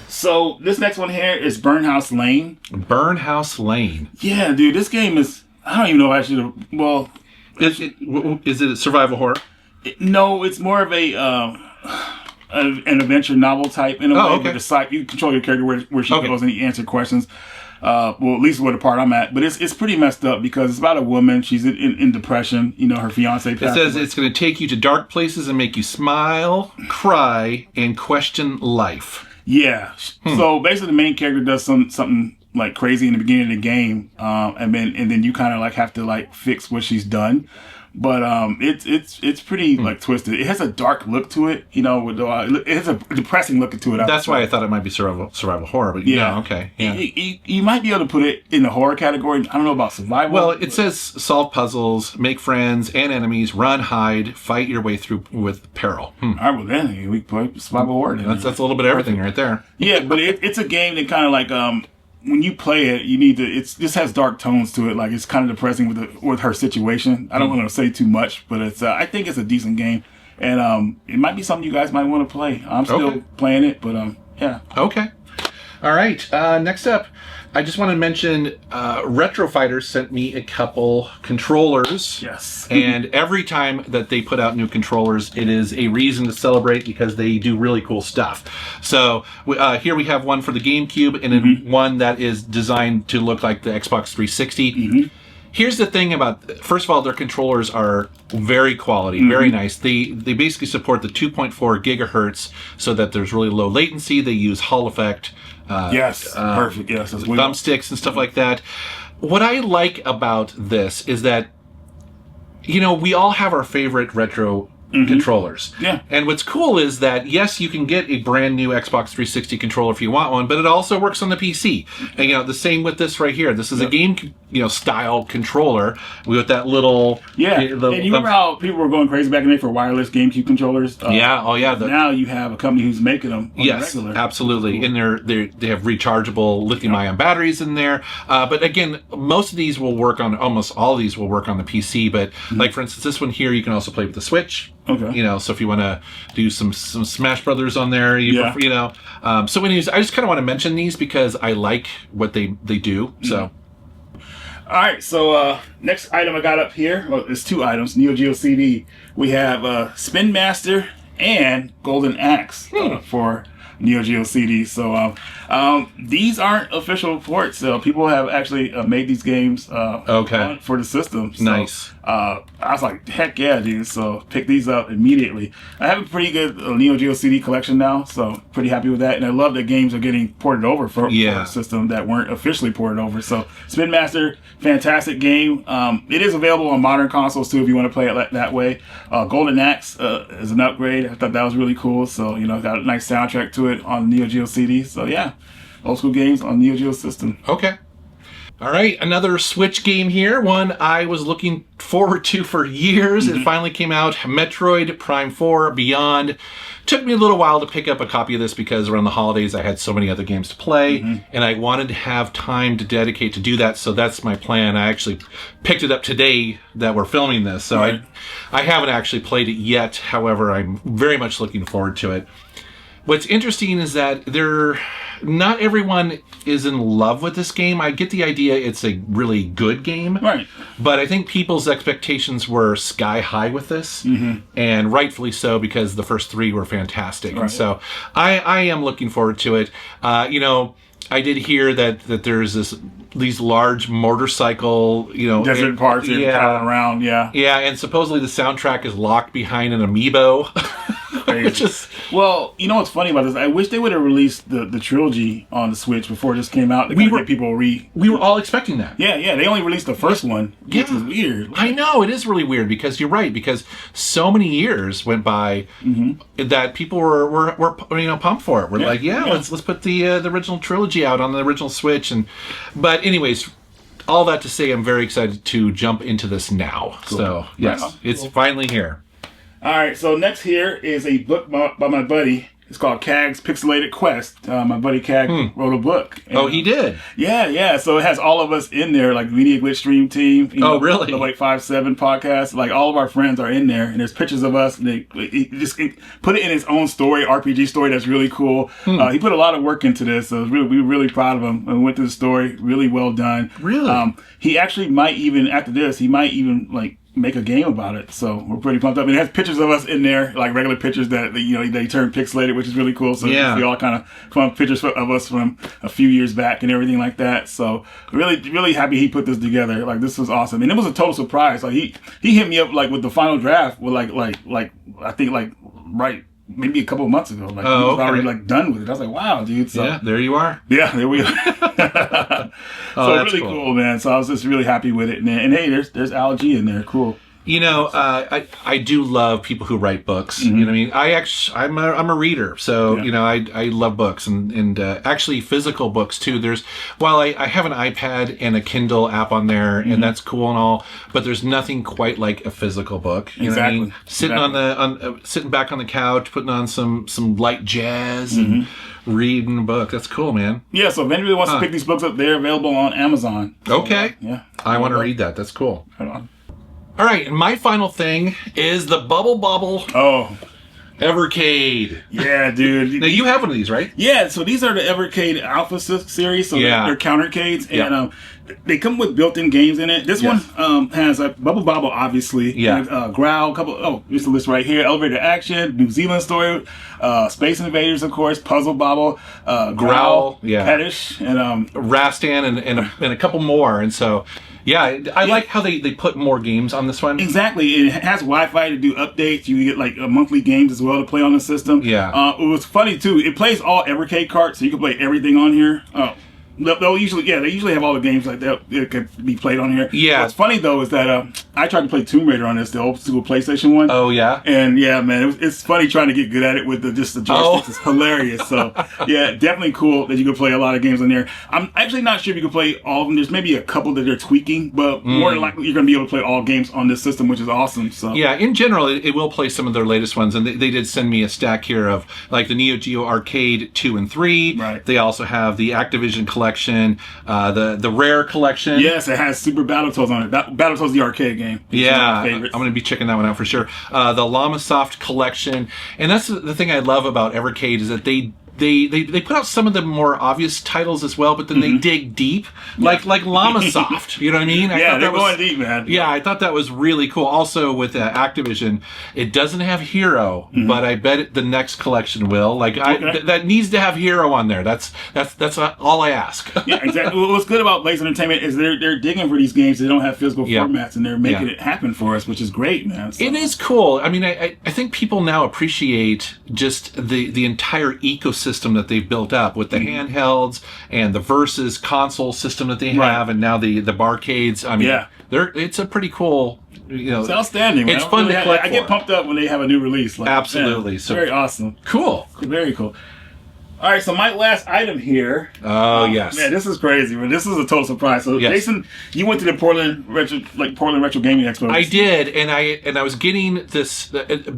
So this next one here is Burnhouse Lane. Burnhouse Lane. Yeah, dude, this game is, I don't even know if I should have, well... Is it a survival horror? No, it's more of an adventure novel type in a way. Okay. Where you control your character where she goes and you answer questions. Well, at least where the part I'm at. But it's pretty messed up because it's about a woman. She's in depression. You know, her fiance passed away. It says it's going to take you to dark places and make you smile, cry, and question life. Yeah. So basically, the main character does something like crazy in the beginning of the game, and then you kind of like have to like fix what she's done. But it's pretty like twisted. It has a dark look to it, you know. It has a depressing look to it. That's why I thought it might be survival horror. But okay. Yeah. You might be able to put it in the horror category. I don't know about survival. Well, it says solve puzzles, make friends and enemies, run, hide, fight your way through with peril. All right, well then we play survival horror. That's a little bit of everything right there. Yeah, but it's a game that kind of like when you play it, you need to. It just has dark tones to it. Like it's kind of depressing with her situation. I don't want to say too much, but it's. I think it's a decent game, and it might be something you guys might want to play. I'm still playing it, but yeah. Okay. All right. Next up, I just want to mention Retro Fighters sent me a couple controllers. Yes. And every time that they put out new controllers, it is a reason to celebrate because they do really cool stuff. So here we have one for the GameCube and then one that is designed to look like the Xbox 360. Here's the thing about, first of all, their controllers are very quality, very nice. They basically support the 2.4 gigahertz so that there's really low latency. They use Hall effect. Perfect. Yes, that's thumbsticks and stuff like that. What I like about this is that, you know, we all have our favorite retro controllers. Yeah. And what's cool is that, yes, you can get a brand new Xbox 360 controller if you want one, but it also works on the PC. And, you know, the same with this right here. This is a game, style controller with that little... Yeah. And you remember how people were going crazy back in the day for wireless GameCube controllers? Now you have a company who's making them on the regular. Absolutely. Cool. And they have rechargeable lithium-ion batteries in there. But again, most of these will work on, almost all of these will work on the PC. But like, for instance, this one here, you can also play with the Switch. Okay. You know, so if you want to do some Smash Brothers on there, so anyways, I just kind of want to mention these because I like what they do. So. All right, so next item I got up here, well, there's 2 items, Neo Geo CD. We have Spin Master and Golden Axe for Neo Geo CD. So these aren't official ports. People have actually made these games for the system. So, nice. I was like, heck yeah, dude. So pick these up immediately. I have a pretty good Neo Geo CD collection now, so pretty happy with that. And I love that games are getting ported over for a system that weren't officially ported over. So Spin Master, fantastic game. It is available on modern consoles too if you want to play it that way. Golden Axe is an upgrade. I thought that was really cool. So, got a nice soundtrack to it on Neo Geo CD. So yeah, old school games on Neo Geo system. Okay. All right, another Switch game here. One I was looking forward to for years. It finally came out. Metroid Prime 4 Beyond. Took me a little while to pick up a copy of this because around the holidays I had so many other games to play, and I wanted to have time to dedicate to do that, so that's my plan. I actually picked it up today that we're filming this, so I haven't actually played it yet. However, I'm very much looking forward to it. What's interesting is that not everyone is in love with this game. I get the idea it's a really good game. Right. But I think people's expectations were sky high with this. And rightfully so, because the first 3 were fantastic. Right. And so I am looking forward to it. I did hear that there's these large motorcycle, desert parts traveling around, yeah, and supposedly the soundtrack is locked behind an amiibo. Which is, well, you know what's funny about this? I wish they would have released the trilogy on the Switch before this came out. We were all expecting that. Yeah, they only released the first one, which is weird. I know, it is really weird, because you're right, because so many years went by that people were pumped for it. We're like, let's put the original trilogy out on the original Switch, but anyways, all that to say, I'm very excited to jump into this now. Cool. So yes, it's finally here. All right, so next here is a book by my buddy. It's called Cag's Pixelated Quest. My buddy Cag wrote a book. And, he did? Yeah. So it has all of us in there, like Media Glitch Stream Team. Really? The 857 podcast. Like, all of our friends are in there, and there's pictures of us. And he just put it in his own story, RPG story that's really cool. He put a lot of work into this, so we were really proud of him. And we went through the story, really well done. Really? He actually might even, after this, make a game about it, so we're pretty pumped up. And it has pictures of us in there, like regular pictures that they turned pixelated, which is really cool. So you see all kind of fun pictures of us from a few years back and everything like that. So really happy he put this together. Like, this was awesome, and it was a total surprise. Like, he hit me up like with the final draft with like I think like right maybe a couple of months ago. Like, he was already like done with it. I was like, wow, dude. So, yeah, there you are. Yeah, there we are. So really cool, man. So I was just really happy with it. And hey, there's Algae in there. Cool. I do love people who write books. You know what I mean? I'm a reader, so I love books and actually physical books too. While I have an iPad and a Kindle app on there, and that's cool and all, but there's nothing quite like a physical book. You know what I mean? Sitting back on the couch, putting on some light jazz and reading a book. That's cool, man. Yeah. So if anybody wants to pick these books up, they're available on Amazon. Okay. Yeah. I want to read that. That's cool. Hold on. All right, and my final thing is the Bubble Bobble Evercade. Yeah, dude. Now, you have one of these, right? Yeah, so these are the Evercade Alpha series, so they're countercades, and they come with built-in games in it. This one has Bubble Bobble, obviously. Yeah. Growl, here's the list right here. Elevator Action, New Zealand Story, Space Invaders, of course, Puzzle Bobble, Growl, Petish, and Rastan, and a couple more, and so... Yeah, I like how they put more games on this one. Exactly. It has Wi-Fi to do updates. You get like monthly games as well to play on the system. Yeah. It was funny too. It plays all Evercade carts, so you can play everything on here. They usually have all the games like that. It could be played on here. Yeah. What's funny though is that I tried to play Tomb Raider on this, the old school PlayStation one. Oh yeah. And yeah, man, it's funny trying to get good at it with the joysticks. It's hilarious. So yeah, definitely cool that you can play a lot of games on there. I'm actually not sure if you can play all of them. There's maybe a couple that they're tweaking, but more than likely you're going to be able to play all games on this system, which is awesome. So yeah, in general, it will play some of their latest ones, and they did send me a stack here of like the Neo Geo Arcade 2 and 3. Right. They also have the Activision collection. The Rare collection. Yes, it has Super Battletoads on it. Battletoads, the arcade game. Yeah, I'm going to be checking that one out for sure. The Llamasoft collection, and that's the thing I love about Evercade is that they put out some of the more obvious titles as well, but then they dig deep, like Llamasoft. You know what I mean? They're going deep, man. Yeah, I thought that was really cool. Also with Activision, it doesn't have Hero, but I bet the next collection will. Like that needs to have Hero on there. That's all I ask. Yeah, exactly. What's good about Blaze Entertainment is they're digging for these games that don't have physical formats, and they're making it happen for us, which is great, man. So. It is cool. I mean, I think people now appreciate just the entire ecosystem that they've built up with the handhelds and the Versus console system that they have, and now the barcades. I mean, it's a pretty cool. It's outstanding. Man. It's fun to collect. I get pumped up when they have a new release. Like, absolutely, man, so very awesome. Cool, very cool. All right, so my last item here. Oh yes, man, this is crazy. Man, this is a total surprise. So Jason, you went to the Portland Retro Gaming Expo. I did, and I was getting this.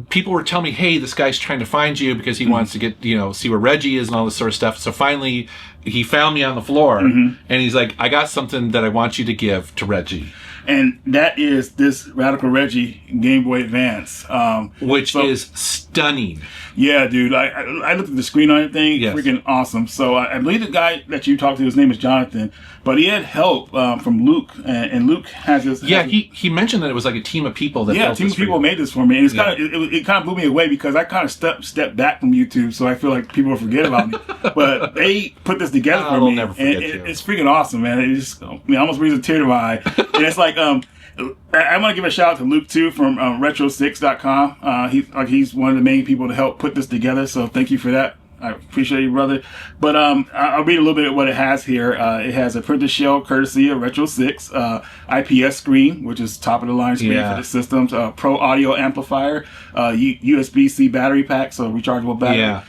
People were telling me, "Hey, this guy's trying to find you because he wants to get see where Reggie is and all this sort of stuff." So finally, he found me on the floor, Mm-hmm. and he's like, I got something that I want you to give to Reggie. And that is this Radical Reggie Game Boy Advance. Which is stunning. Yeah, dude. I looked at the screen on it thing. Yes. Freaking awesome. So I believe the guy that you talked to, his name is Jonathan, but he had help from Luke, and Luke has this. Yeah, he mentioned that it was like a team of people that Yeah, built a team this of for people you. made this for me, and it's kind of it kind of blew me away because I kind of stepped back from YouTube, so I feel like people will forget about me. But they put this together for they'll me, never and forget you. it's freaking awesome, man. It just almost brings a tear to my eye, and it's like I want to give a shout out to Luke too from Retro6.com. He's one of the main people to help put this together, so thank you for that. I appreciate you, brother. But I'll read a little bit of what it has here. It has a printed shell courtesy of Retro 6, IPS screen, which is top of the line screen for the systems, Pro Audio amplifier, USB-C battery pack, so rechargeable battery.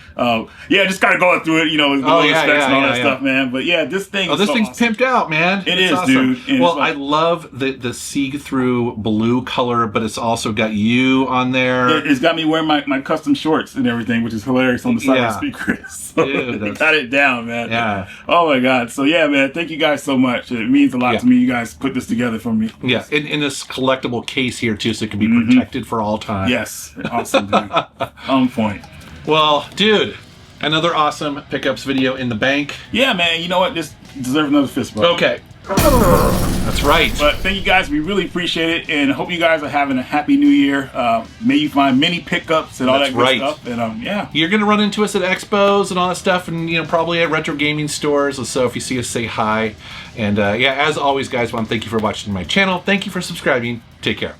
Just kind of going through it, with all the specs and all that stuff, man. But yeah, this thing is this so thing's awesome. pimped out, man. It's awesome. dude. And well, I love the see-through blue color, but it's also got you on there. It's got me wearing my custom shorts and everything, which is hilarious on the side of the speaker. So Dude, got it down, man. Yeah. Oh my God. So yeah, man. Thank you guys so much. It means a lot to me. You guys put this together for me. Yeah, in this collectible case here too, so it can be protected for all time. Yes. Awesome, dude. On point. Well, dude, another awesome pickups video in the bank. Yeah, man. You know what? This deserves another fist bump. Okay. That's right. But thank you guys. We really appreciate it, and hope you guys are having a happy new year. May you find many pickups and all that good stuff. And you're gonna run into us at expos and all that stuff, and probably at retro gaming stores. So if you see us, say hi. And as always, guys, I want to thank you for watching my channel. Thank you for subscribing. Take care.